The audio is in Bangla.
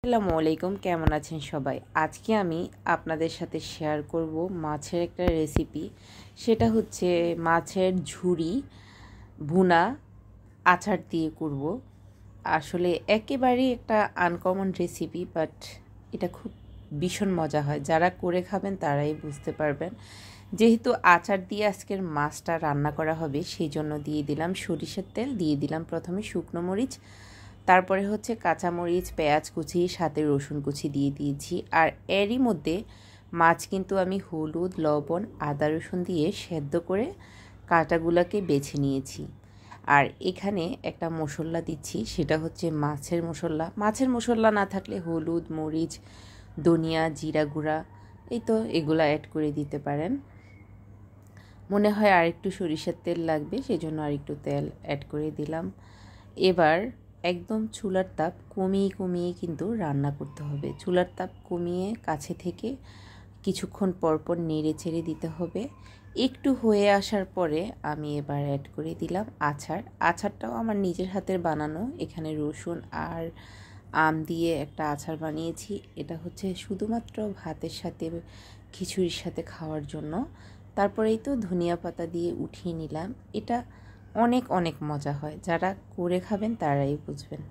আসসালামু আলাইকুম, কেমন আছেন সবাই? আজকে আমি আপনাদের সাথে শেয়ার করব মাছের একটা রেসিপি। সেটা হচ্ছে মাছের ঝুরি ভুনা আচার দিয়ে করব। আসলে একেবারেই একটা আনকমন রেসিপি, বাট এটা খুব ভীষণ মজা হয়। যারা করে খাবেন তারাই বুঝতে পারবেন। যেহেতু আচার দিয়ে আজকের মাছটা রান্না করা হবে, সেই জন্য দিয়ে দিলাম সরিষার তেল, দিয়ে দিলাম প্রথমে শুকনো মরিচ, তারপরে হচ্ছে কাঁচামরিচ, পেঁয়াজ কুচি, সাথে রসুন কুচি দিয়ে দিয়েছি। আর এরই মধ্যে মাছ কিন্তু আমি হলুদ, লবণ, আদা রসুন দিয়ে সেদ্ধ করে কাঁটাগুলোকে বেছে নিয়েছি। আর এখানে একটা মশলা দিচ্ছি, সেটা হচ্ছে মাছের মশলা। মাছের মশলা না থাকলে হলুদ, মরিচ, ধনিয়া, জিরা গুঁড়া, এই তো এগুলো অ্যাড করে দিতে পারেন। মনে হয় আর একটু সরিষার তেল লাগবে, সেই জন্য আর একটু তেল অ্যাড করে দিলাম। এবার একদম চুলার তাপ কমিয়ে কমিয়ে কিন্তু রান্না করতে হবে। চুলার তাপ কমিয়ে কাছে থেকে কিছুক্ষণ পরপর নেড়ে চেড়ে দিতে হবে। একটু হয়ে আসার পরে আমি এবার অ্যাড করে দিলাম আচার। আচারটাও আমার নিজের হাতের বানানো। এখানে রসুন আর আম দিয়ে একটা আচার বানিয়েছি। এটা হচ্ছে শুধুমাত্র ভাতের সাথে, খিচুড়ির সাথে খাওয়ার জন্য। তারপরেই তো ধনিয়া পাতা দিয়ে উঠিয়ে নিলাম। এটা অনেক অনেক মজা হয়। যারা করে খাবেন তারাই বুঝবেন।